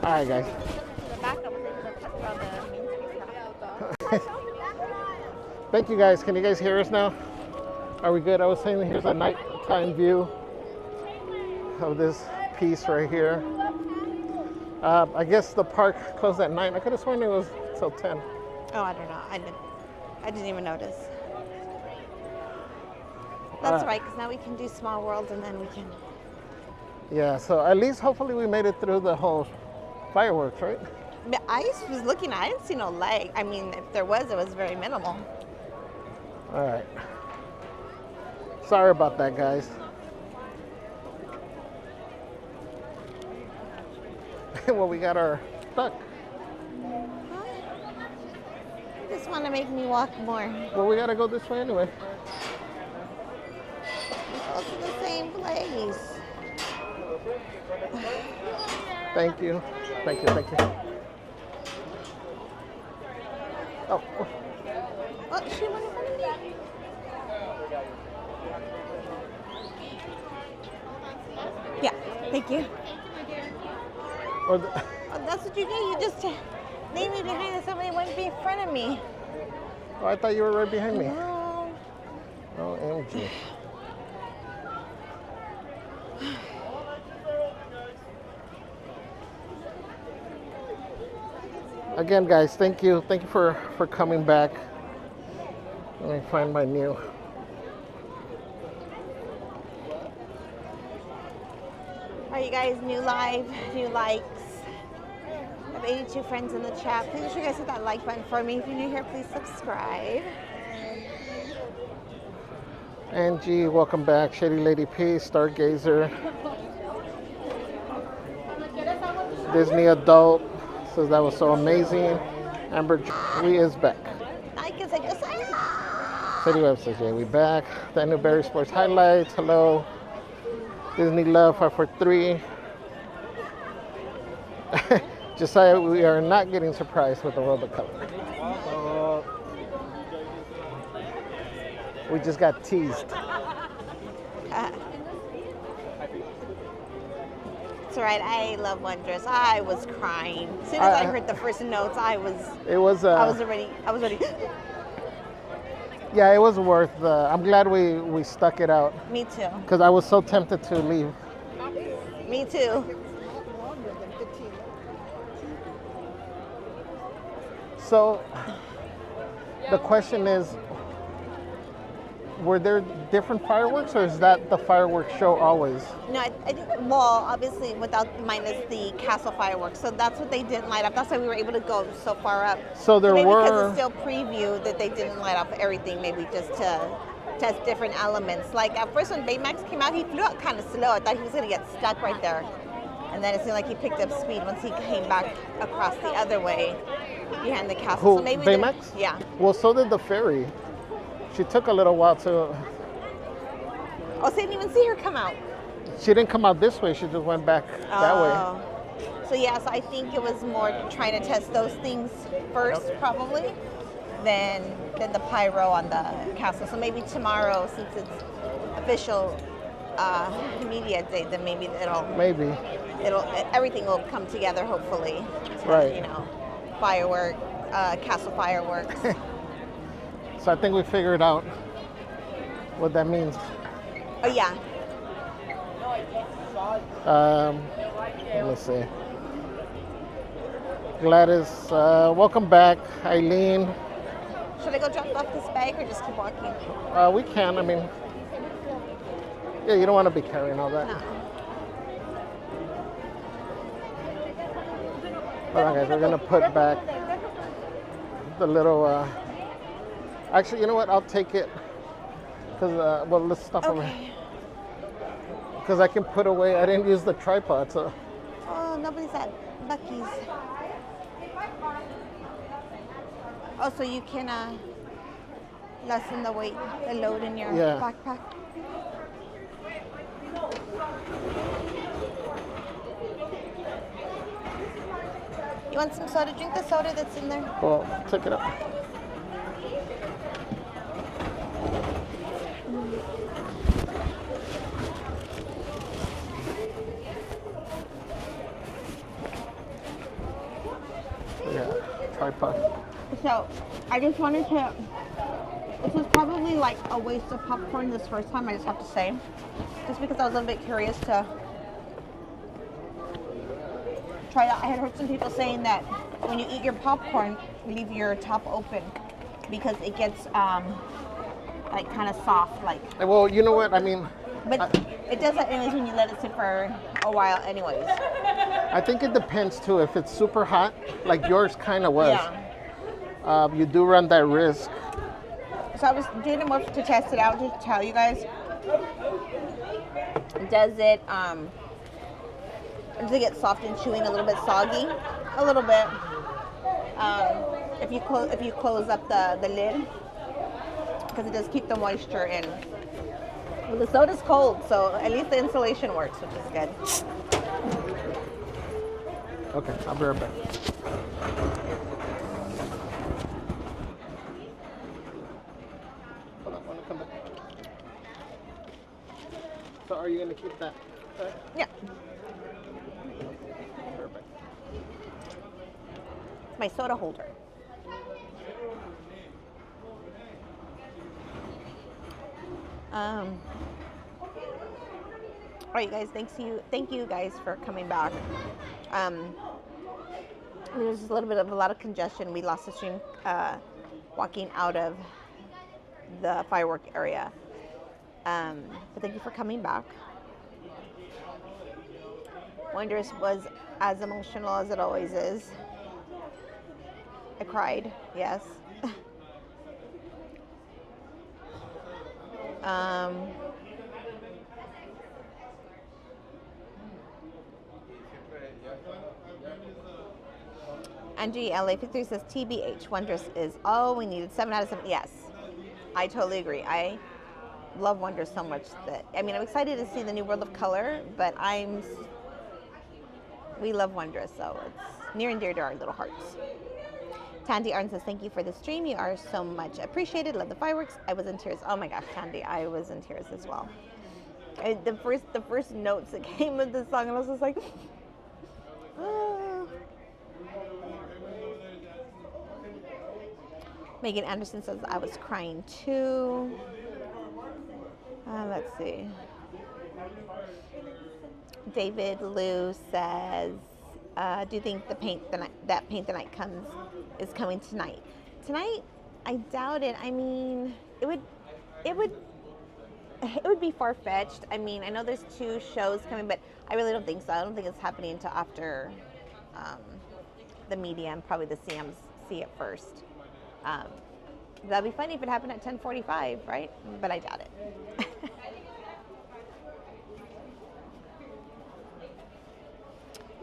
All right, guys. The back, I was able to touch all the Main Street stuff. Thank you, guys. Can you guys hear us now? Are we good? I was saying here's a nighttime view of this piece right here. I guess the park closed at 9. I could have sworn it was till 10. Oh, I don't know. I didn't even notice. That's right, because now we can do Small World and then we can. Yeah, so at least hopefully we made it through the whole fireworks, right? I was looking, I didn't see no lag. I mean, if there was, it was very minimal. All right. Sorry about that, guys. Well, we got our duck. You just want to make me walk more. Well, we got to go this way anyway. Go to the same place. Thank you. Thank you. Thank you. Oh. Oh, she went in front of me. Yeah, thank you. Or Oh, that's what you get. You just leave me behind and somebody wouldn't be in front of me. oh, I thought you were right behind me. No. OMG. Again, guys, thank you. Thank you for coming back. Let me find my new. Are you guys new live, new likes? I have 82 friends in the chat. Please make sure you guys hit that like button for me. If you're new here, please subscribe. Angie, welcome back. Shady Lady P, Stargazer. Disney Adult says that was so amazing. Amber Lee is back. I can say just City Web says, yeah, we back. Daniel Berry Sports Highlights, hello. Disney Love 543. Josiah, we are not getting surprised with the World of Color. We just got teased. It's all right. I love Wondrous. I was crying as soon as I heard the first notes. I was ready. Yeah, it was worth I'm glad we stuck it out. Me too. Because I was so tempted to leave. Me too. So the question is, were there different fireworks, or is that the fireworks show always? No, I think, well, obviously minus the castle fireworks. So that's what they didn't light up. That's why we were able to go so far up. So there maybe were. Because it's still preview that they didn't light up everything, maybe just to test different elements. Like at first when Baymax came out, he flew out kind of slow. I thought he was going to get stuck right there. And then it seemed like he picked up speed once he came back across the other way behind the castle. Who, so maybe Baymax? Yeah. Well, so did the ferry. She took a little while to. Oh, so I didn't even see her come out. She didn't come out this way. She just went back that way. So yes, I think it was more trying to test those things first, probably, than the pyro on the castle. So maybe tomorrow, since it's official media day, then maybe everything will come together. Hopefully, right? You know, firework, castle fireworks. So I think we figured out what that means. Oh yeah. Let me see. Gladys, welcome back. Eileen. Should I go drop off this bag or just keep walking? We can. I mean, yeah, you don't want to be carrying all that. No. Hold on, guys. We're gonna put back the little. Actually, you know what? I'll take it. Cause well, let's stop over here. Because I can put away. I didn't use the tripod, so. Oh, nobody's at Buc-ee's. Oh, so you can lessen the weight, the load in your backpack. You want some soda? Drink the soda that's in there. Well, take it up. tripod. So I just wanted to. This was probably like a waste of popcorn this first time. I just have to say, just because I was a little bit curious to try it out. I had heard some people saying that when you eat your popcorn, leave your top open because it gets like kind of soft, like. Well, you know what I mean. But it does that anyways when you let it sit for a while, anyways. I think it depends too. If it's super hot, like yours kind of was, you do run that risk. So I was doing it more to test it out to tell you guys. Does it get soft and chewy and a little bit soggy? A little bit. If you close up the lid, because it does keep the moisture in. Well, the soda's cold, so at least the insulation works, which is good. Okay, I'll be right back. Hold on, I want to come back. So are you going to keep that? Yeah. Perfect. It's my soda holder. All right, guys. Thank you guys for coming back. There's a lot of congestion. We lost the stream walking out of the firework area. But thank you for coming back. Wondrous was as emotional as it always is. I cried. Yes. Angie LA53 says TBH, Wondrous is all we needed. 7 out of 7. Yes, I totally agree. I love Wondrous so much that I'm excited to see the new World of Color, but we love Wondrous, so it's near and dear to our little hearts. Tandy Arn says, thank you for the stream. You are so much appreciated. Love the fireworks. I was in tears. Oh my gosh, Tandy, I was in tears as well. The first notes that came with the song, and I was just like, ah. Megan Anderson says, I was crying too. Let's see. David Liu says, do you think that Paint the Night is coming tonight? Tonight, I doubt it. I mean, it would be far-fetched. I mean, I know there's 2 shows coming, but I really don't think so. I don't think it's happening until after the media and probably the CMs see it first. That'd be funny if it happened at 10:45, right? But I doubt it.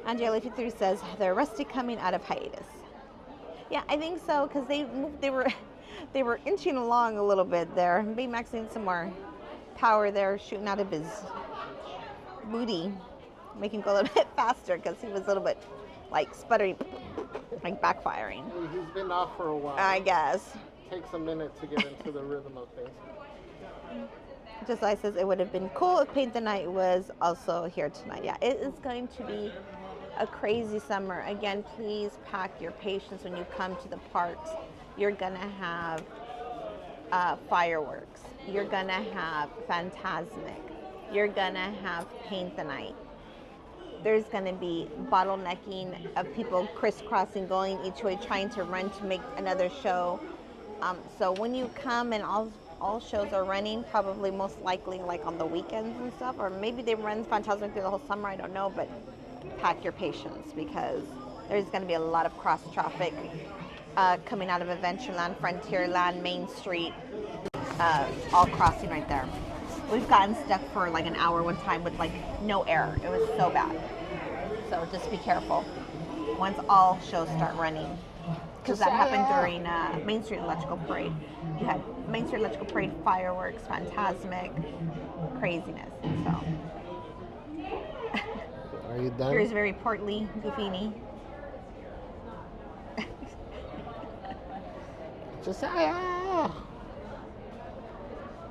Angela 53 says they're rusty coming out of hiatus. Yeah, I think so, because they were inching along a little bit there. Baymax needs some more power there, shooting out of his booty, making him go a little bit faster because he was a little bit like sputtering, like backfiring. He's been off for a while. I guess. Takes a minute to get into the rhythm of things. Just like says, it would have been cool if Paint the Night was also here tonight. Yeah, it is going to be a crazy summer. Again, please pack your patience when you come to the parks. You're gonna have fireworks. You're gonna have Fantasmic. You're gonna have Paint the Night. There's gonna be bottlenecking of people crisscrossing, going each way, trying to run to make another show. So when you come and all shows are running, probably most likely like on the weekends and stuff, or maybe they run Fantasmic through the whole summer, I don't know, but pack your patience because there's going to be a lot of cross traffic coming out of Adventureland, Frontierland, Main Street, all crossing right there. We've gotten stuck for like an hour one time with like no air. It was so bad. So just be careful once all shows start running. Because that happened during Main Street Electrical Parade. You had Main Street Electrical Parade, fireworks, Fantasmic, craziness. So. Are you done? Here's very portly Goofini. Josiah!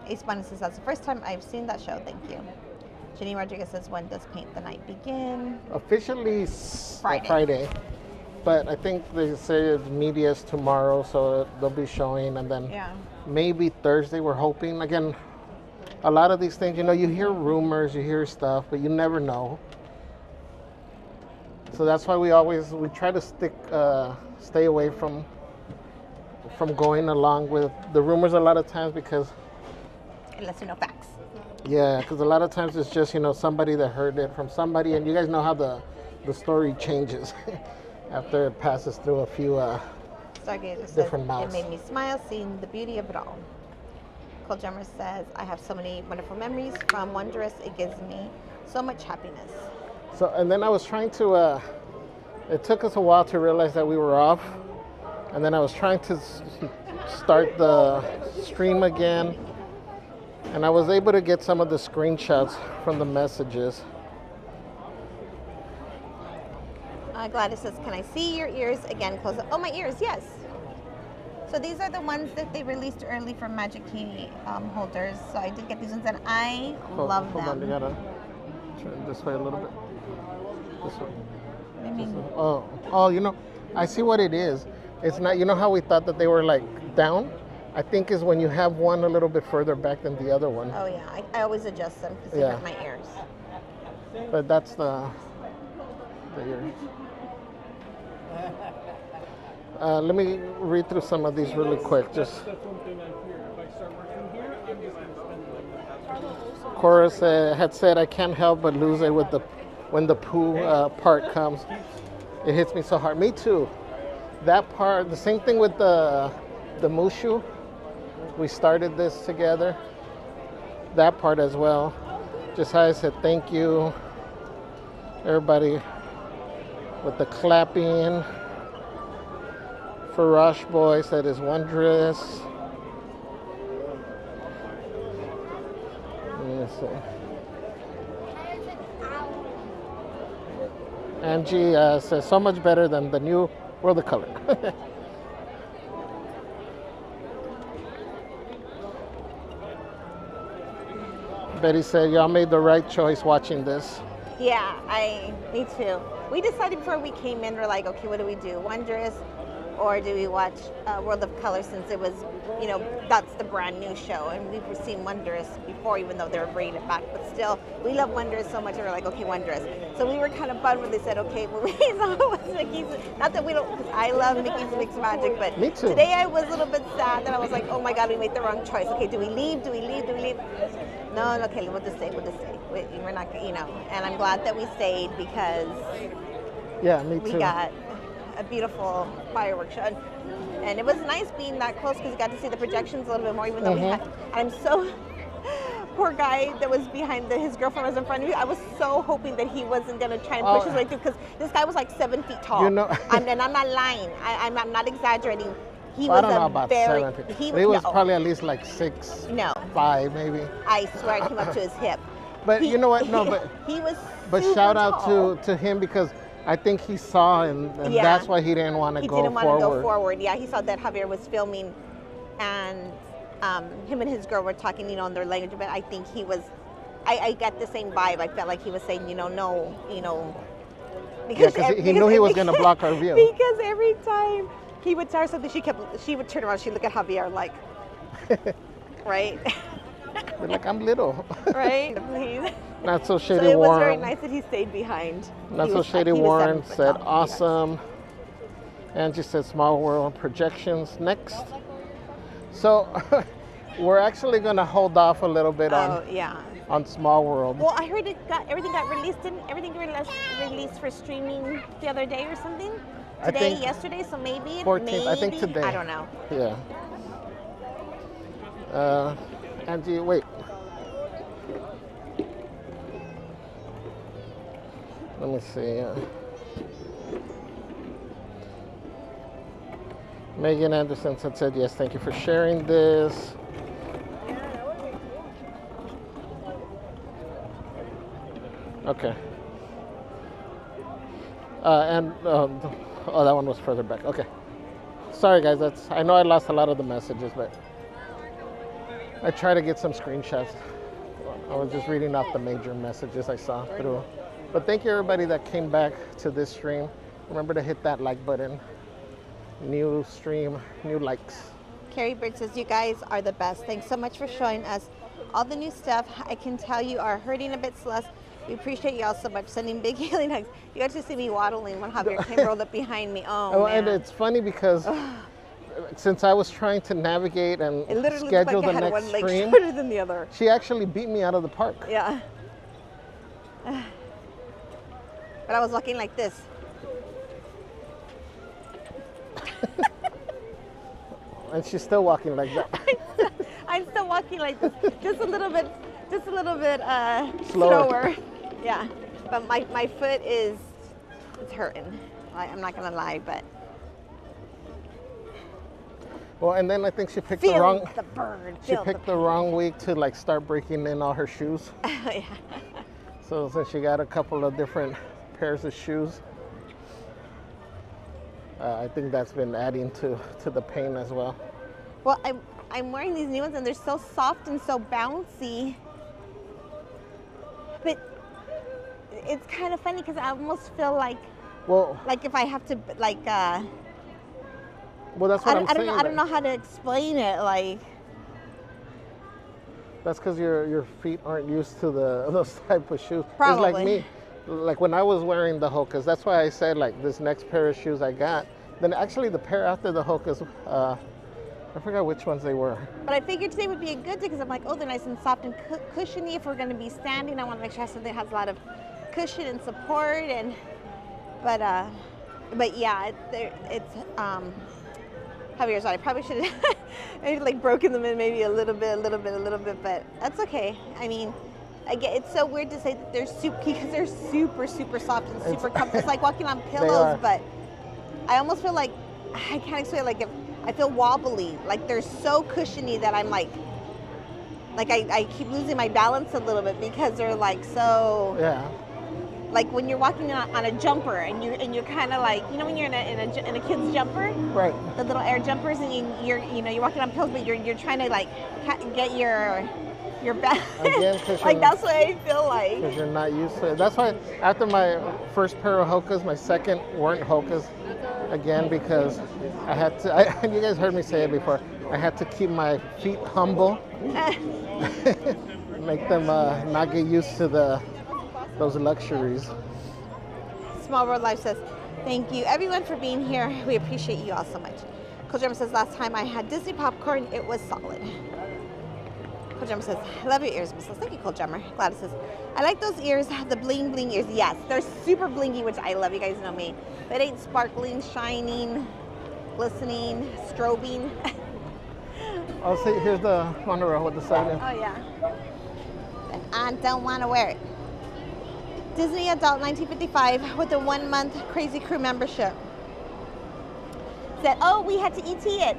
Ace Bunny says, that's the first time I've seen that show. Thank you. Jenny Rodriguez says, when does Paint the Night begin? Officially Friday. But I think they say media's tomorrow, so they'll be showing, and then Yeah. maybe Thursday. We're hoping. Again, a lot of these things, you hear rumors, you hear stuff, but you never know. So that's why we try to stay away from going along with the rumors a lot of times because. Unless you know facts. Yeah, because a lot of times it's just somebody that heard it from somebody, and you guys know how the story changes after it passes through a few Stargazer says, different mouths. it made me smile seeing the beauty of it all. Kool says, I have so many wonderful memories from Wondrous. It gives me so much happiness. So, and then I was trying to, it took us a while to realize that we were off. And then I was trying to start the stream again. And I was able to get some of the screenshots from the messages. Gladys says, can I see your ears again? Close up. Oh, my ears, yes. So these are the ones that they released early from Magic Key holders. So I did get these ones and I love them. Hold on, you gotta turn this way a little bit. This way. I mean, Oh, I see what it is. It's not, how we thought that they were like down? I think is when you have one a little bit further back than the other one. oh yeah, I always adjust them because they hurt my ears. But that's the ears. Let me read through some of these really quick. Just Chorus had said, I can't help but lose it when the poo part comes. It hits me so hard. Me too. That part, the same thing with the Mushu. We started this together. That part as well. Josiah said thank you. Everybody with the clapping. Farash Boy said it's wondrous. Let me see. Angie says so much better than the new World of Color. Betty said y'all made the right choice watching this. Yeah, me too. We decided before we came in, we're like, okay, what do we do? Wondrous, or do we watch World of Color since it was, that's the brand new show, and we've seen Wondrous before, even though they were bringing it back, but still, we love Wondrous so much, and we're like, okay, Wondrous. So we were kind of bummed when they said, okay, well, we saw it was Mickey's, not that we don't, because I love Mickey's Mixed Magic, but Me too. Today I was a little bit sad that I was like, oh my God, we made the wrong choice. Okay, do we leave? No, okay, we'll just stay. We're not, and I'm glad that we stayed because Yeah, me too. we got a beautiful fireworks show. And it was nice being that close because you got to see the projections a little bit more, even though we had, I'm so, poor guy that was behind his girlfriend was in front of me. I was so hoping that he wasn't going to try and push his way through because this guy was like 7 feet tall. And I'm not lying. I'm not exaggerating. He was I don't know about 7 feet. He was probably at least like 6'5" maybe. I swear I came up to his hip. But you know what? No, but he was. But shout out to him because I think he saw and that's why he didn't want to go forward. He didn't want to go forward. Yeah, he saw that Javier was filming, and him and his girl were talking, in their language. But I think he was. I got the same vibe. I felt like he was saying, no, because he knew he was going to block our view. Because every time he would tell her something, she would turn around, she'd look at Javier like, right? They're like, I'm little. Right? Please. Not so shady. So it was Warren. very nice that he stayed behind. Not so shady. Warren said awesome. Angie said small world projections next. So we're actually going to hold off a little bit on small world. Well, I heard everything got released. Everything released for streaming the other day or something. Yesterday, so maybe 14th. I think today. I don't know. Yeah. Angie, wait. Let me see. Megan Anderson said yes. Thank you for sharing this. Okay. That one was further back. Okay. Sorry, guys. I know I lost a lot of the messages, but I try to get some screenshots. I was just reading off the major messages I saw through. But thank you everybody that came back to this stream. remember to hit that like button. New stream, new likes. Carrie Bird says, you guys are the best. Thanks so much for showing us all the new stuff. I can tell you are hurting a bit, Celeste. We appreciate you all so much. Sending big healing hugs. You got to see me waddling when Javier came rolled up behind me. Oh, man. And it's funny because since I was trying to navigate and It literally schedule looked like I the had next one leg stream, shorter than the other. she actually beat me out of the park. Yeah. But I was walking like this. And she's still walking like that. I'm still walking like this, just a little bit Slower. Yeah, but my foot it's hurting. I'm not gonna lie, but Well, and then I think she picked feel the wrong. the burn. She picked the wrong week to like start breaking in all her shoes. Yeah. So since she got a couple of different pairs of shoes, I think that's been adding to the pain as well. Well, I'm wearing these new ones and they're so soft and so bouncy. But it's kind of funny because I almost feel like if I have to well, that's what I'm saying. I don't know how to explain it. Like that's because your feet aren't used to those type of shoes. Probably. It's like me. Like when I was wearing the Hokas, that's why I said like this next pair of shoes I got. Then actually the pair after the Hokas, I forgot which ones they were. But I figured today would be a good day because I'm like, oh, they're nice and soft and cushiony. If we're going to be standing, I want to make sure I have something that has a lot of cushion and support. But yeah, it's Javier's right. I probably should have maybe like broken them in maybe a little bit, but that's okay. I mean, it's so weird to say that they're because they're super, super soft and super comfortable. It's like walking on pillows, but I almost feel like, I can't explain, like if I feel wobbly, like they're so cushiony that I'm like I keep losing my balance a little bit because they're like so. Yeah. Like when you're walking on a jumper and you're kind of like, you know, when you're in a kid's jumper, right? The little air jumpers, and you're walking on pills, but you're trying to like get your back. Again, like that's what I feel like. Because you're not used to it. That's why after my first pair of Hokas, my second weren't Hokas. Again, because I had to. You guys heard me say it before. I had to keep my feet humble, make them not get used to those luxuries. Small World Life says, thank you everyone for being here. We appreciate you all so much. Kool Drummer says, last time I had Disney popcorn, it was solid. Kool Drummer says, I love your ears, Miss. Thank you, Kool Drummer. Gladys says, I like those ears, the bling bling ears. Yes, they're super blingy, which I love. You guys know me. They ain't sparkling, shining, glistening, strobing. I'll see. Here's the Wondrous with the sign in. Oh yeah. And I don't want to wear it. Disney Adult 1955 with a 1-month Crazy Crew membership. Said, oh, we had to ET it.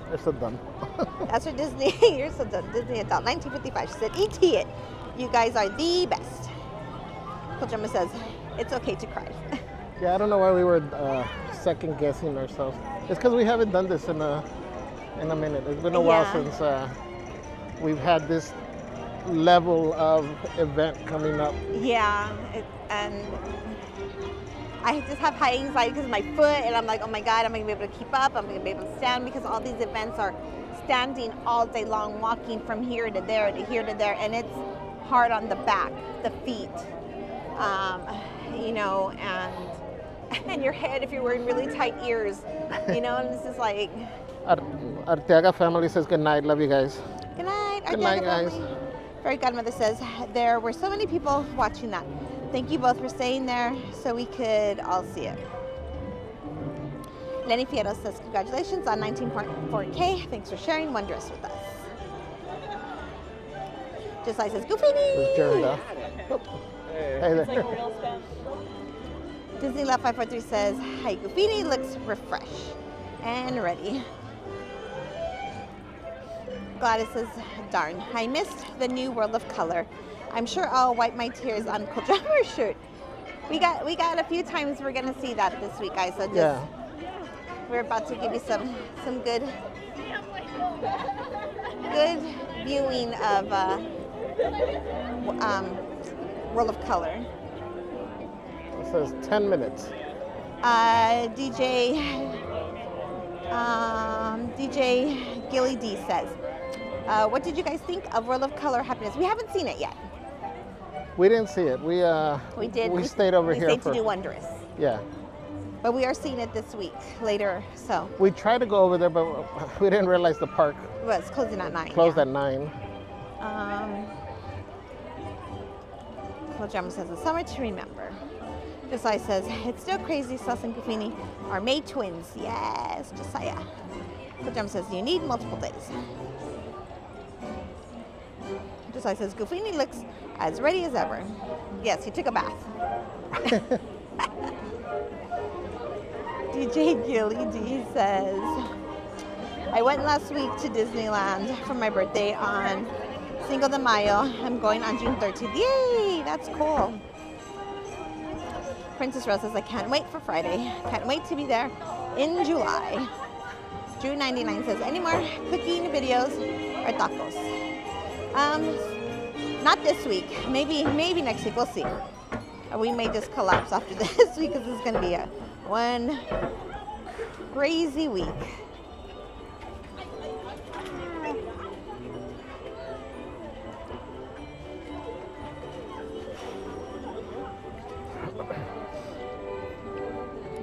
You're so dumb. That's for Disney. You're so dumb. Disney Adult 1955. She said, ET it. You guys are the best. Kool Drummer says, it's okay to cry. Yeah, I don't know why we were second guessing ourselves. It's because we haven't done this in a minute. It's been a while since we've had this level of event coming up. Yeah, and I just have high anxiety because of my foot, and I'm like, oh my God, I'm going to be able to keep up. I'm going to be able to stand because all these events are standing all day long, walking from here to there to here to there, and it's hard on the back, the feet, you know, and your head if you're wearing really tight ears, you know, and this is like. Arteaga family says good night. Love you guys. Good night. Good night, guys. Fairy Godmother says there were so many people watching that. Thank you both for staying there so we could all see it. Lenny Fierro says congratulations on 19.4K. Thanks for sharing Wondrous with us. Just like says Goofini. There's Jared. Hey there. Disney Love 543 says hi Goofini, looks refreshed and ready. Gladys says, darn, I missed the new World of Color. I'm sure I'll wipe my tears on Kool Drummer's shirt. We got a few times we're gonna see that this week, guys. So just we're about to give you some good viewing of World of Color. It says 10 minutes. DJ Gilly D says, what did you guys think of World of Color Happiness? We haven't seen it yet. We didn't see it. We did. We stayed over here. We stayed to do Wondrous. Yeah. But we are seeing it this week later. So we tried to go over there, but we didn't realize the park was closing at 9. Closed at 9. Cool Drama says, a summer to remember. Josiah says, it's still crazy Sus and Gufini are made twins. Yes, Josiah. Cool Drama says, you need multiple days. Josiah says, Gufini looks as ready as ever. Yes, he took a bath. DJ Gilly D says, I went last week to Disneyland for my birthday on Cinco de Mayo. I'm going on June 13th. Yay, that's cool. Princess Rose says, I can't wait for Friday. Can't wait to be there in July. Drew 99 says, any more cooking videos or tacos? Not this week. Maybe next week. We'll see. Or we may just collapse after this week because it's going to be one crazy week.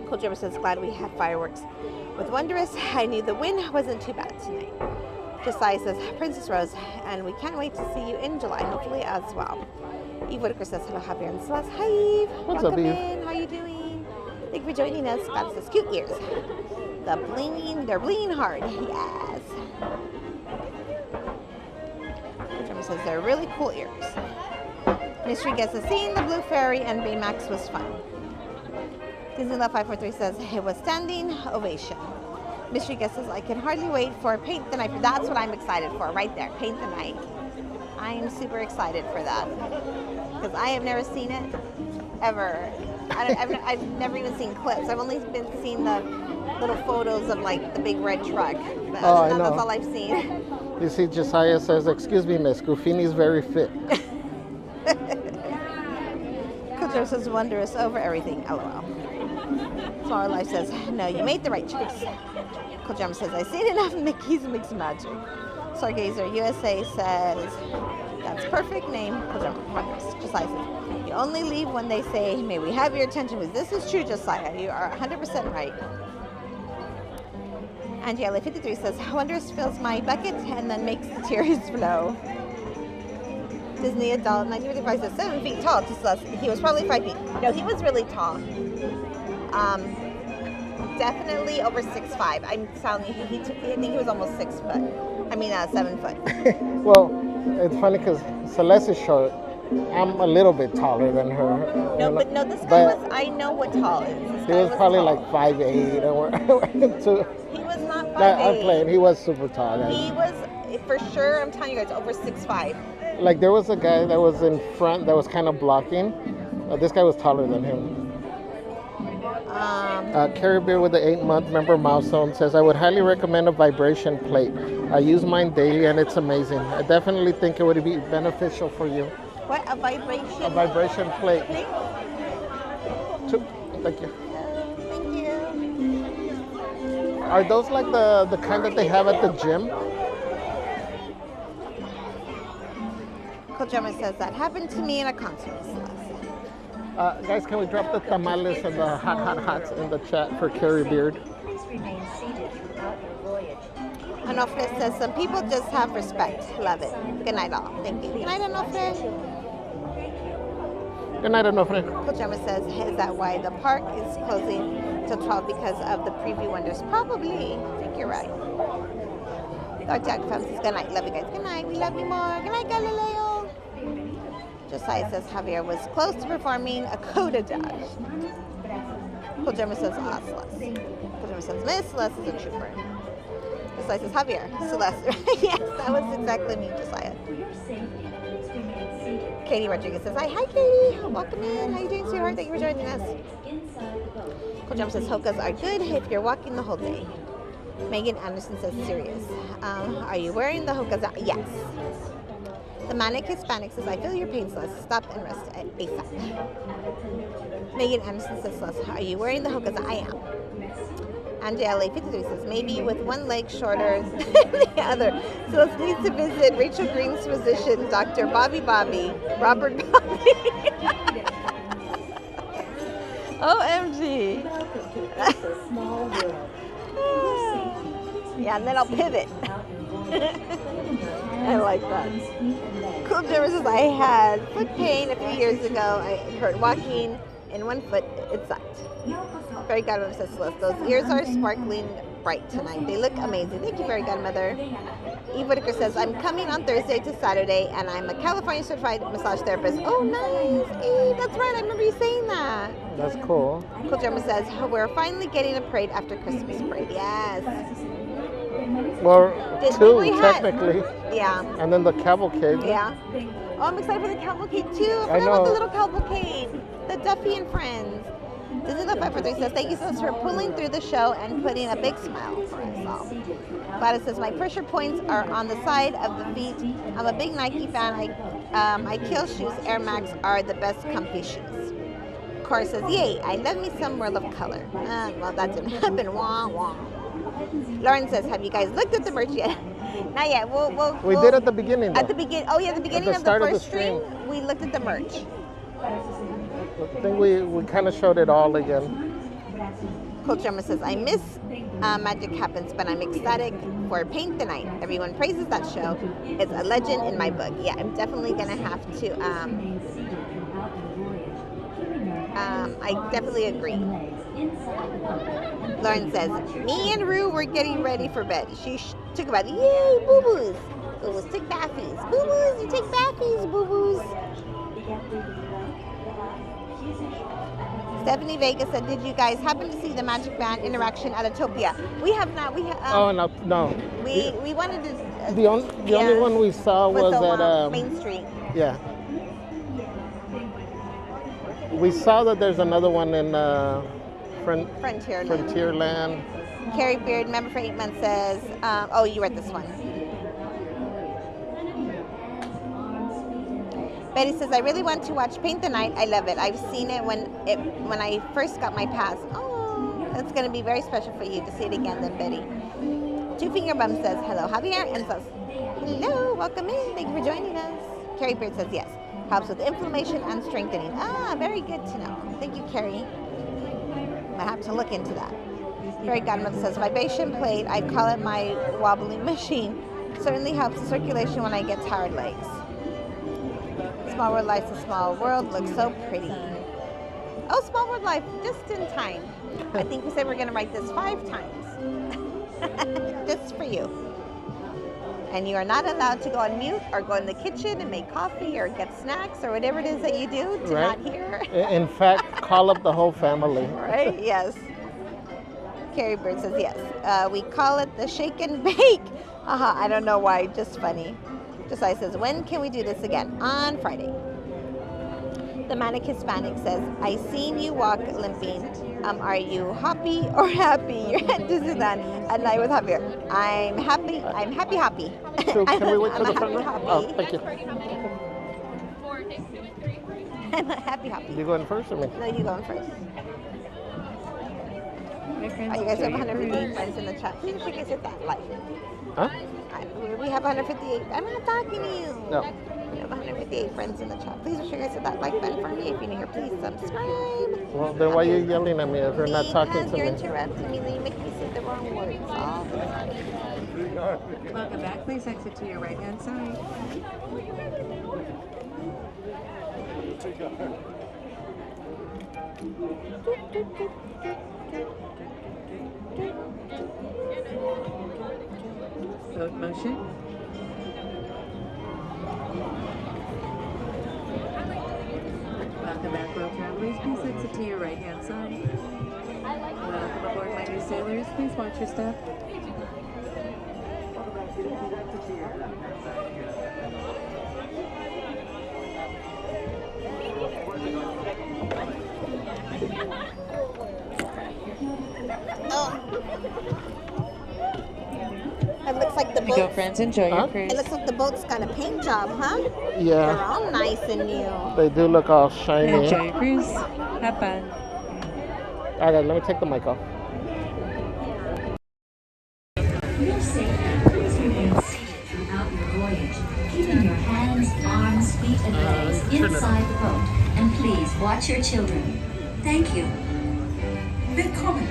Cool Drummer says, glad we had fireworks with Wondrous. I knew the wind wasn't too bad tonight. Josiah says, Princess Rose, and we can't wait to see you in July, hopefully as well. Eve Whitaker says, hello, Javier and Celeste. Hi, Eve. What's Welcome up, Eve? in. How you doing? Thank you for joining us. God says, cute ears. They're bleeding hard. Yes. Cool Drummer says, they're really cool ears. Mystery Guest says, seeing the Blue Fairy and Baymax was fun. Disney Love 543 says, it was standing ovation. Mystery Guest says, I can hardly wait for Paint the Night. That's what I'm excited for, right there. Paint the Night. I am super excited for that because I have never seen it ever. I've never even seen clips. I've only been seeing the little photos of like the big red truck. But I know. That's all I've seen. You see, Josiah says, excuse me, Miss, Gufini's very fit. Coach says, Wondrous over everything. LOL. Flower Life says, no, you made the right choice. Cool Jam says, I've seen enough Mickey's Mixed Magic. Stargazer USA says, that's perfect name. Cool Jam, Wondrous. Josiah says, you only leave when they say, may we have your attention. This is true, Josiah. You are 100% right. Angela 53 says, Wondrous fills my bucket and then makes the tears flow. Disney adult 1955 says 7 feet tall. He was probably 5 feet. No, he was really tall. Definitely over 6'5". I'm telling you, I think he was almost 6 foot. 7 foot. Well, it's funny because Celeste is short. I'm a little bit taller than her. No, but no, this guy was, I know what tall is. He was probably tall. like 5'8". He was not 5'8". I'm playing. He was super tall. Guys. He was, for sure, I'm telling you guys, over 6'5". Like there was a guy that was in front that was kind of blocking. This guy was taller than him. Carrie Beer with the 8-month member milestone says, I would highly recommend a vibration plate. I use mine daily and it's amazing. I definitely think it would be beneficial for you. What, a vibration? A vibration plate. Thank you. Thank you. Are those like the kind that they have at the gym? Coach Emma says, that happened to me in a concert. Guys, can we drop the tamales and the hots in the chat for Carrie Beard? Onofre says, some people just have respect. Love it. Good night, all. Thank you. Good night, Onofre. Good night, Onofre. Coach Emma says, is that why the park is closing till 12 because of the preview windows? Probably. I think you're right. Dr. Jack says, good night. Love you guys. Good night. We love you more. Good night, Galileo. Josiah says Javier was close to performing a coda dash. Cool Gemma says, Celeste. Cool Gemma says, Miss Celeste is a trooper. Josiah says, Javier, Celeste. Yes, that was exactly me, Josiah. Katie Rodriguez says, hi Katie. Welcome in. How you doing, sweetheart? Thank you for joining us. Cool Gemma says, Hokas are good if you're walking the whole day. Megan Anderson says, serious. Are you wearing the Hokas? Yes. The Manic Hispanic says, I feel your pain, Celeste. Stop and rest at ASAP. Megan Anderson says, Celeste, are you wearing the hookahs? I am. Andrea LA53 says, maybe with one leg shorter than the other. Celeste needs to visit Rachel Green's physician, Dr. Robert Bobby. OMG. Yeah, and then I'll pivot. I like that. Kool says, I had foot pain a few years ago. I hurt walking in one foot. It sucked. Fairy Godmother says, Celeste, those ears are sparkling bright tonight. They look amazing. Thank you, Fairy Godmother. Eve Whitaker says, I'm coming on Thursday to Saturday, and I'm a California certified massage therapist. Oh, nice. Eve, that's right. I remember you saying that. That's cool. Kool Drummer says, we're finally getting a parade after Christmas parade. Yes. Well, two, technically. Yeah. And then the cavalcade. Yeah. Oh, I'm excited for the cavalcade, too. I forgot about the little cavalcade. The Duffy and Friends. Disney Love 543 says, thank you so much for pulling through the show and putting a big smile for us all. Gladys says, my pressure points are on the side of the feet. I'm a big Nike fan. I kill shoes. Air Max are the best comfy shoes. Cora says, yay, I love me some World of Color. Well, that didn't happen. Wah, wah. Lauren says, have you guys looked at the merch yet? Not yet. We did at the beginning, though. At the beginning. Oh, yeah, the beginning of the first stream, we looked at the merch. I think we kind of showed it all again. Kool Drummer says, I miss Magic Happens, but I'm ecstatic for Paint the Night. Everyone praises that show. It's a legend in my book. Yeah, I'm definitely going to have to, I definitely agree. Lauren says, me and Rue were getting ready for bed. She took about, yay, boo-boos. Boo-boos took baffies. Boo-boos, you take baffies, boo-boos. Stephanie Vega said, did you guys happen to see the Magic Band interaction at Atopia? We have not. We oh, no. We wanted to. The only one we saw was at Main Street. Yeah. We saw that there's another one in Frontierland. Carrie Beard, member for 8 months, says, oh, you read this one. Betty says, I really want to watch Paint the Night. I love it. I've seen it when I first got my pass. Oh, it's going to be very special for you to see it again then, Betty. Two Finger Bum says, hello, Javier, and says, hello, welcome in. Thank you for joining us. Carrie Beard says, yes. Helps with inflammation and strengthening. Ah, very good to know. Thank you, Carrie. I have to look into that. Fairy Godmother says, vibration plate, I call it my wobbling machine. Certainly helps the circulation when I get tired legs. Small World Life's a Small World looks so pretty. Oh, Small World Life, just in time. I think we said we're going to write this 5 times. Just for you. And you are not allowed to go on mute or go in the kitchen and make coffee or get snacks or whatever it is that you do to not hear. In fact, call up the whole family. Right? Yes. Carrie Bird says yes. We call it the shake and bake. I don't know why, just funny. Josiah says, when can we do this again? On Friday. The Manic Hispanic says, I seen you walk limping. Are you hoppy or happy? You're at Disneyland at night with Javier. I'm happy. So can we wait till the front row? Oh, thank you. I'm happy. You going first or me? No, you going first. You guys have 158 friends in the chat. Please make sure you guys hit that like. Huh? We have 158. I'm not talking to you. No. We have 158 friends in the chat. Please make sure you guys hit that like button for me. If you're new here, please subscribe. Well, then why are you yelling at me if you're not talking to me? Because you're interrupting me. Then you make me say the wrong words all the time. Welcome back. Please exit to your right-hand side. Boat motion. Welcome back, world travelers. Please exit to your right-hand side. Welcome aboard, my new sailors. Please watch your step. It looks like the boat hands. Enjoy your Huh? cruise. It looks like the boat's got a paint job, huh? They're Yeah, all nice and new. they do look all shiny. Enjoy your cruise. Have fun. All right, let me take the mic off. For your safety, please remain seated throughout your voyage, keeping your hands, arms, feet, and legs inside the boat. And please watch your children. Thank you. Willkommen!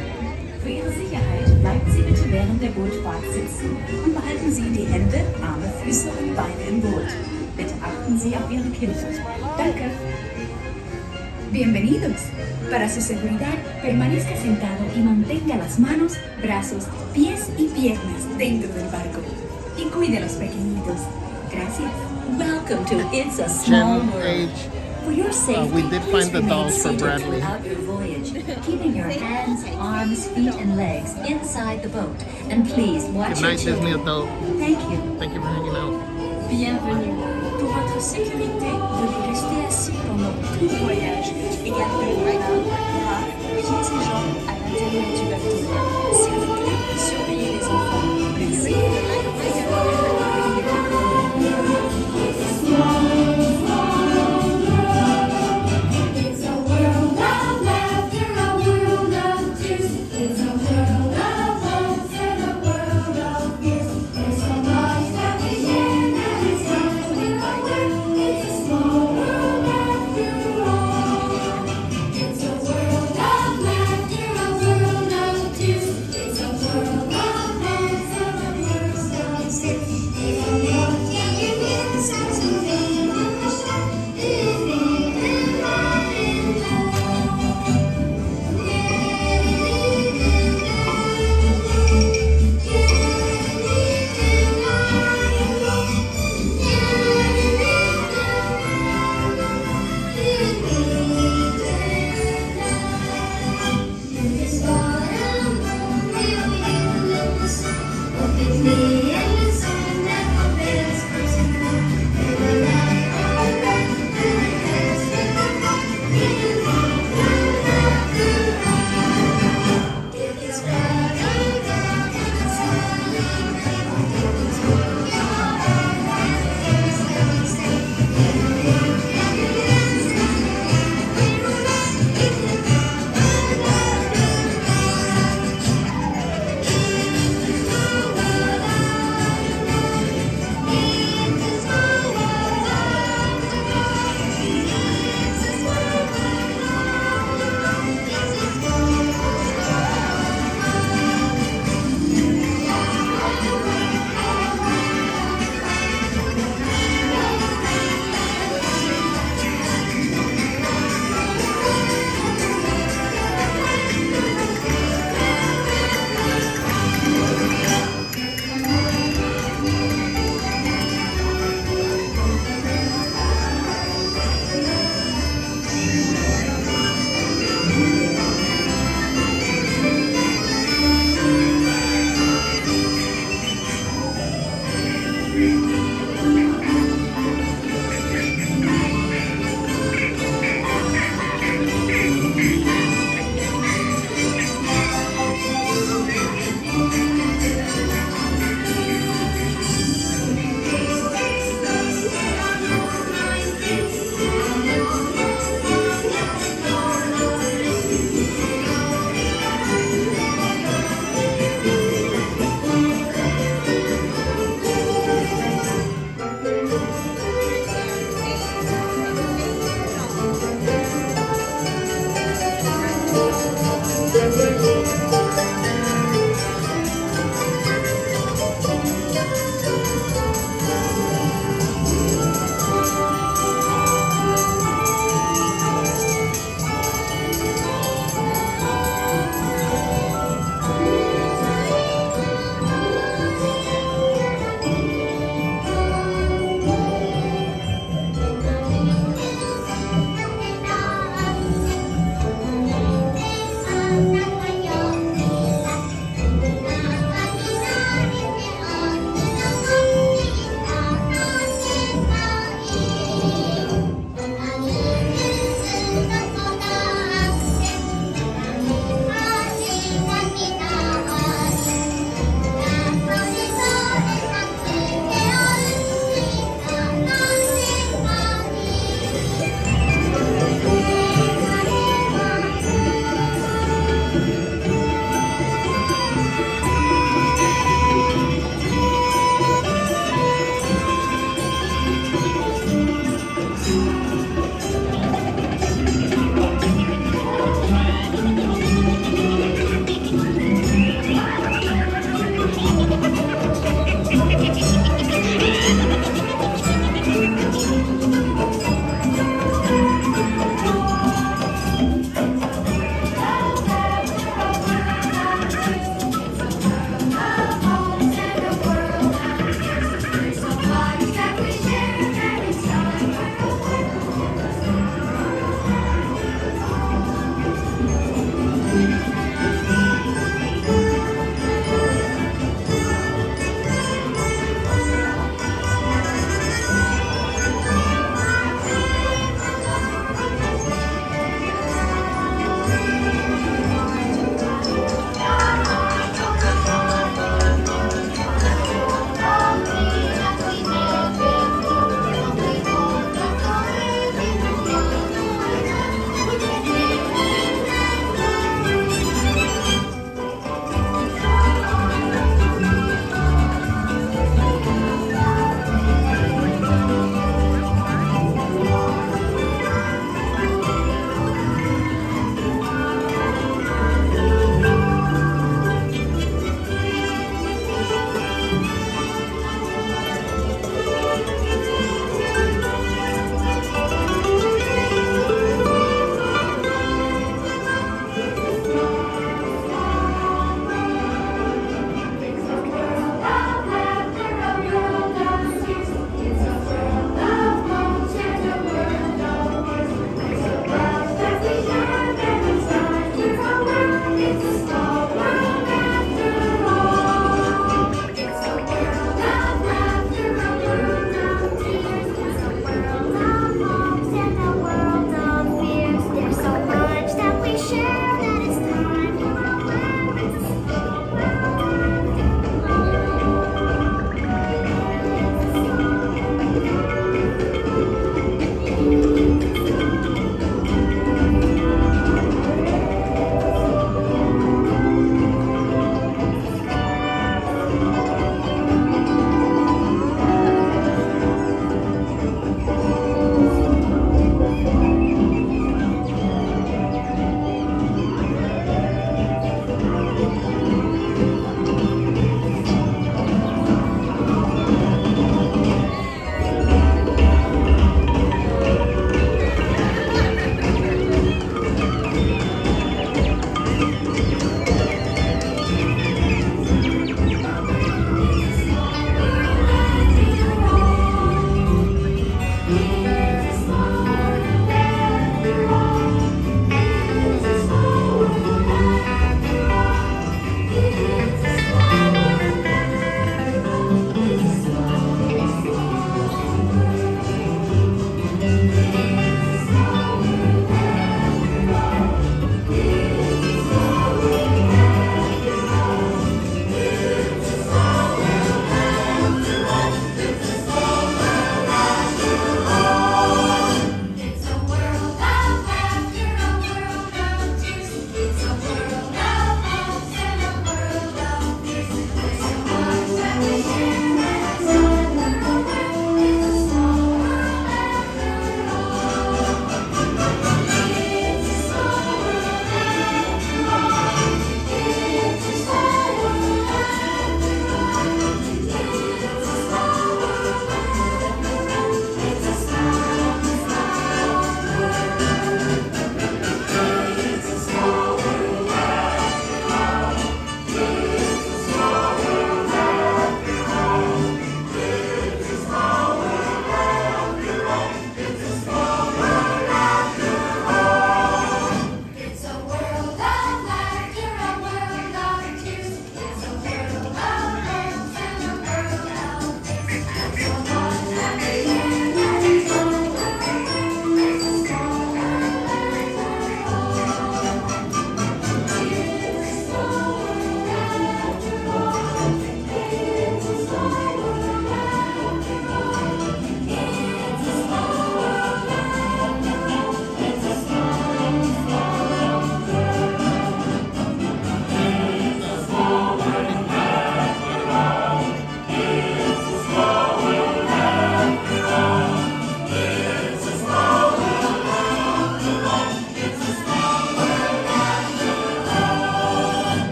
Für Ihre Sicherheit bleiben Sie bitte während der Bootfahrt sitzen und behalten Sie die Hände, Arme, Füße und Beine im Boot. Bitte achten Sie auf Ihre Kinder. Danke. Bienvenidos. Para su seguridad, permanezca sentado y mantenga las manos, brazos, pies y piernas dentro del barco. Y cuide a los pequeñitos. Gracias. Welcome to It's a Small Gen World. age. For your safety, we did please find the remain dolls for seated Bradley. throughout your voyage, keeping your hands, arms, feet, and legs inside the boat. And please watch Good your night, Disney children. adult. Thank you. Thank you for hanging out. Bienvenue. Pour votre sécurité, veuillez rester assis pendant tout le voyage et garder mains, bras, pieds et jambes à l'intérieur du bateau. S'il vous plaît, surveillez les enfants. Merci. It's a world of laughter, a world of tears. It's a world of hopes and a world of fears. There's so much that we share that is not we're aware. It's a small world after all. It's a world of laughter, a world of tears.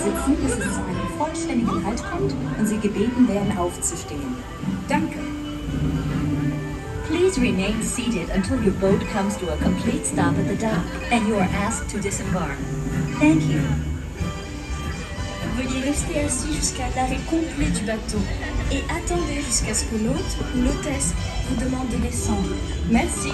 sitzen, bis es zu einem vollständigen Halt kommt und Sie gebeten werden, aufzustehen. Danke. Please remain seated until your boat comes to a complete stop at the dock and you are asked to disembark. Thank you. Veuillez rester assis jusqu'à l'arrêt complet du bateau et attendez jusqu'à ce que l'hôte ou l'hôtesse vous demande de descendre. Merci.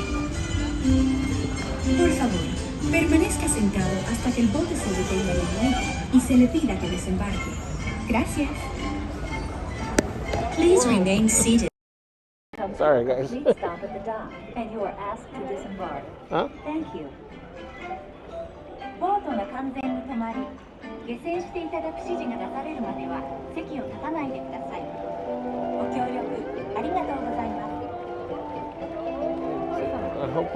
Por favor, permanezca sentado hasta que el bote se detenga en el muelle y se le pida que desembarque. Gracias. Please remain seated. Sorry, guys. Complete stop at the dock and you are asked to disembark. Huh? Thank you. ボートが完全に止まり、下船していただく指示が出されるまでは席を立たないでください。ご協力ありがとうございます。I hope,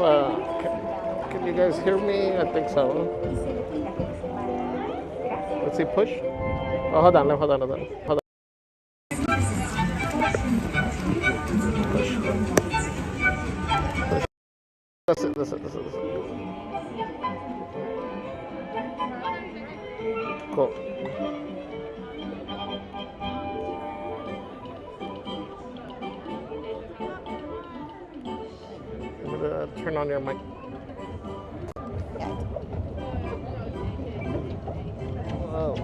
can you guys hear me? I think so. Let's see, push. Oh, hold on. That's it. Cool. I'm gonna turn on your mic. Whoa.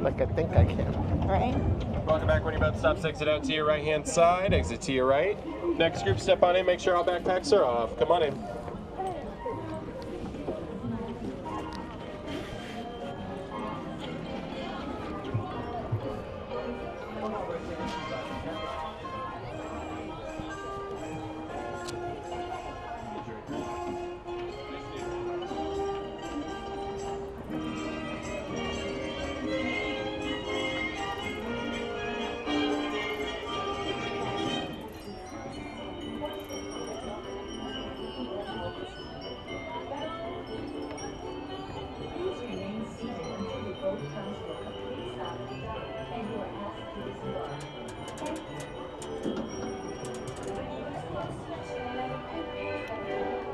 Like I think I can. Right? Welcome back. When you're about to stop, exit out to your right-hand side. Exit to your right. Next group, step on in. Make sure all backpacks are off. Come on in.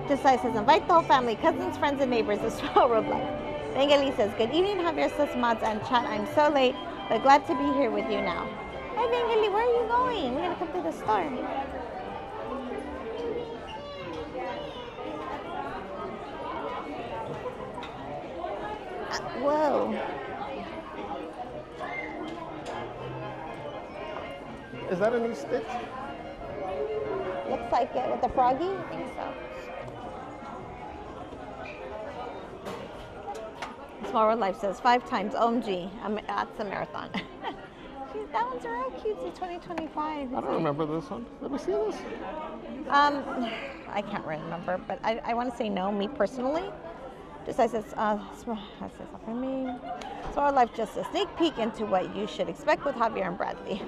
Josiah says, invite the whole family, cousins, friends, and neighbors. A small world life. Bengali says, good evening, Javier, sis, mods, and chat. I'm so late, but glad to be here with you now. Hi, Bengali, where are you going? We're going to come to the store. Whoa. Is that a new stitch? Looks like it with the froggy. I think so. Small World Life says 5 times. OMG, that's a marathon. Jeez, that one's real cute. It's 2025. I don't remember this one. Let me see this. I can't remember, but I want to say no, me personally. Just I says, for me. Small World Life, just a sneak peek into what you should expect with Javier and Bradley.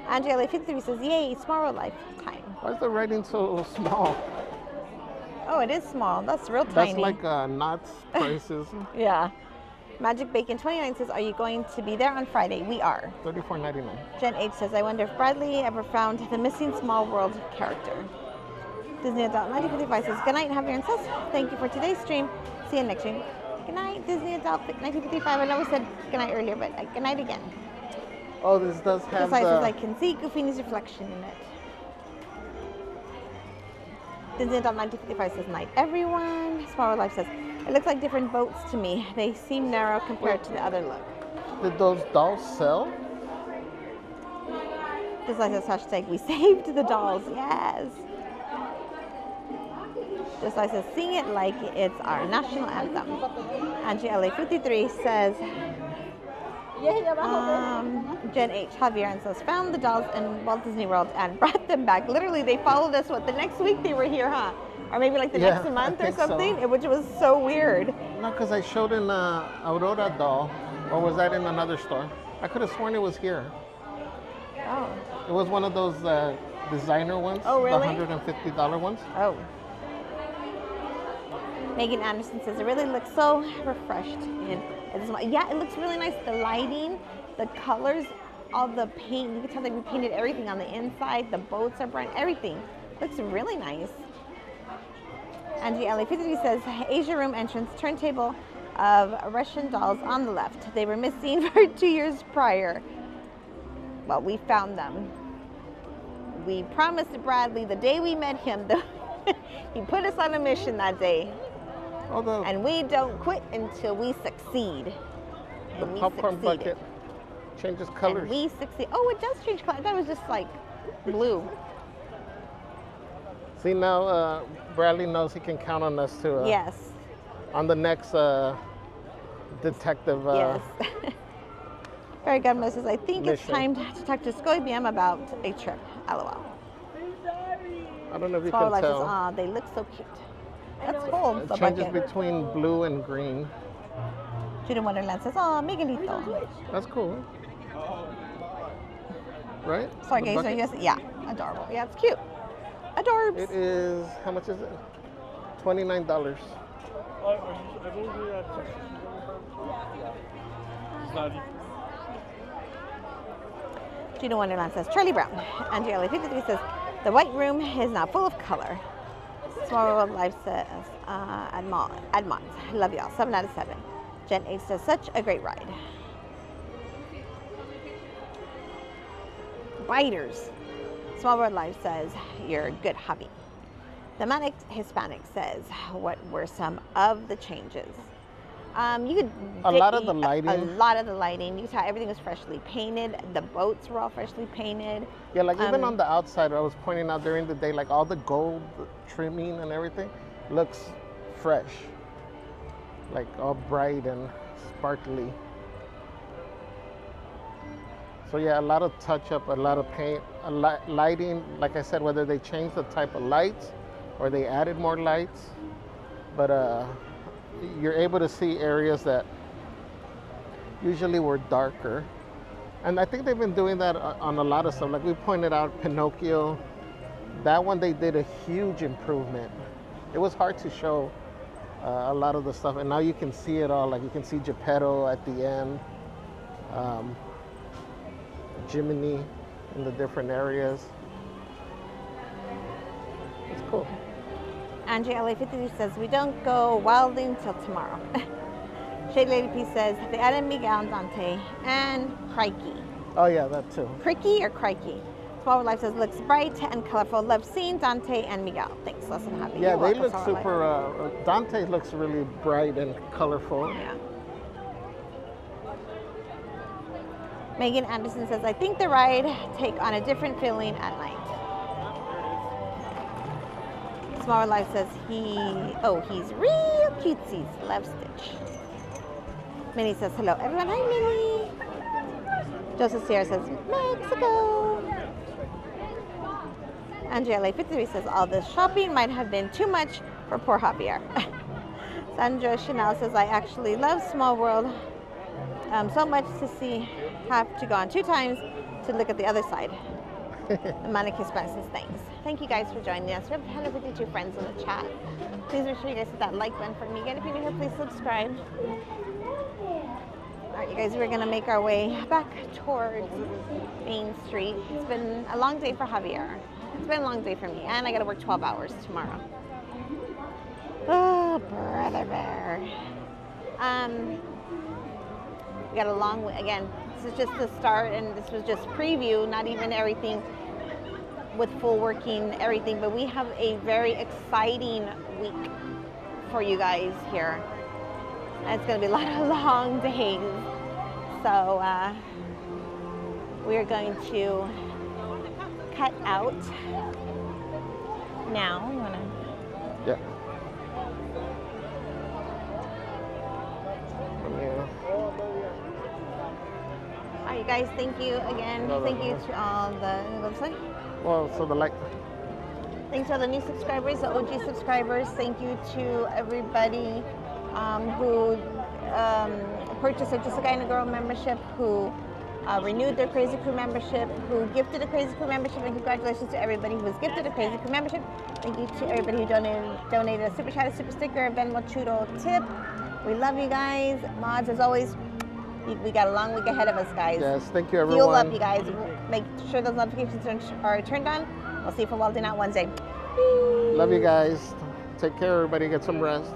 Angela 53 says, yay, Small World Life time. Why is the writing so small? Oh, it is small. That's real tiny. That's like Knott's prices. Yeah. Magic Bacon 29 says, are you going to be there on Friday? We are. $34.99. Jen H says, I wonder if Bradley ever found the missing Small World character. Disney Adult 1955 says, good night, Javier and Sis. Thank you for today's stream. See you next stream. Good night, Disney Adult 1955. I know we said good night earlier, but good night again. Oh, this does have Besides, says, I can see Goofy's reflection in it. Disney Adult 1955 says, night, everyone. Small World Life says, it looks like different boats to me. They seem narrow compared to the other look. Did those dolls sell? Just like this hashtag, we saved the dolls. Yes. Just like this, sing it like it's our national anthem. Angie LA53 says, Jen H. Javier and says, found the dolls in Walt Disney World and brought them back. Literally, they followed us, the next week they were here, huh? Or maybe like the next month or something, so. Which was so weird. No, because I showed an Aurora doll, or was that in another store? I could have sworn it was here. Oh. It was one of those designer ones. Oh, really? The $150 ones. Oh. Megan Anderson says, it really looks so refreshed. Yeah, it looks really nice. The lighting, the colors, all the paint. You can tell they repainted everything on the inside. The boats are brand, everything. Looks really nice. Angie LA53 says, Asia room entrance, turntable, of Russian dolls on the left. They were missing for 2 years prior. Well, we found them. We promised Bradley the day we met him, he put us on a mission that day. Although And we don't quit until we succeed. the And we popcorn succeeded. bucket changes colors. And we succeed. Oh, it does change color. I thought it was just like blue. See, now Bradley knows he can count on us to Yes. on the next detective. Yes. Very good, Mrs. I think it's mission. time to talk to Scoibium about a trip. LOL. I don't know if you Small can Life says, tell. "Aw, they look so cute." That's cool. It The changes bucket. between blue and green. Judah Wonderland says, "Oh, Miguelito." That's cool. Right? Sorry, The guys. Are bucket? you guys? Yeah, adorable. Yeah, it's cute. Adorbs. It is, how much is it? $29. Judah Wonderland says, Charlie Brown. Andrea L53 says, the white room is now full of color. Small World Life says, Admont, love y'all, 7 out of 7. Jen H says, such a great ride. Biters. Small World Life says, you're a good hobby. The Manic Hispanic says, what were some of the changes? You could A lot of the lighting. A lot of the lighting. You saw everything was freshly painted. The boats were all freshly painted. Yeah, like even on the outside, I was pointing out during the day, like all the gold trimming and everything looks fresh. Like all bright and sparkly. So yeah, a lot of touch up, a lot of paint, lighting. Like I said, whether they changed the type of lights or they added more lights, but you're able to see areas that usually were darker. And I think they've been doing that on a lot of stuff. Like we pointed out Pinocchio, that one they did a huge improvement. It was hard to show a lot of the stuff, and now you can see it all. Like you can see Geppetto at the end, Jiminy in the different areas. It's cool. Andrea LA53 says, we don't go wilding till tomorrow. Shade Lady P says, they added Miguel and Dante and Crikey. Oh yeah, that too. Cricky or Crikey? Small World Life says, looks bright and colorful. Love seeing Dante and Miguel. Thanks, less than happy. Yeah, You're they welcome, look Small World Life. super, Dante looks really bright and colorful. Yeah. Megan Anderson says, I think the ride take on a different feeling at night. Small World Life says he's real cutesy. Love Stitch. Minnie says, hello everyone. Hi Minnie. Joseph Sierra says, Mexico. Andrea Lay53 says, all this shopping might have been too much for poor Javier. Sandra Chanel says, I actually love Small World so much to see, have to go on 2 times to look at the other side. Monica Spence says, thanks. Thank you guys for joining us. We have 152 friends in the chat. Please make sure you guys hit that like button for me. Again, if you're new here, please subscribe. All right, you guys, we're gonna make our way back towards Main Street. It's been a long day for Javier. It's been a long day for me, and I gotta work 12 hours tomorrow. Oh, brother bear. We got a long way. Again, this is just the start, and this was just preview, not even everything with full working everything, but we have a very exciting week for you guys here. And it's gonna be a lot of long days. So we are going to cut out now. You wanna? Yeah. All right, you guys, thank you again. Thank you to all the website. Well, so the light. Thanks to all the new subscribers, the OG subscribers. Thank you to everybody who purchased a Just a Guy and a Girl membership, who renewed their Crazy Crew membership, who gifted a Crazy Crew membership, and congratulations to everybody who was gifted a Crazy Crew membership. Thank you to everybody who donated a super chat, a super sticker, a Venmo Chudo tip. We love you guys. Mods, as always, we got a long week ahead of us, guys. Yes, thank you, everyone. Fuel up, you guys. Make sure those notifications are turned on. We'll see you for Wilding Out Wednesday. Love you guys. Take care, everybody. Get some rest.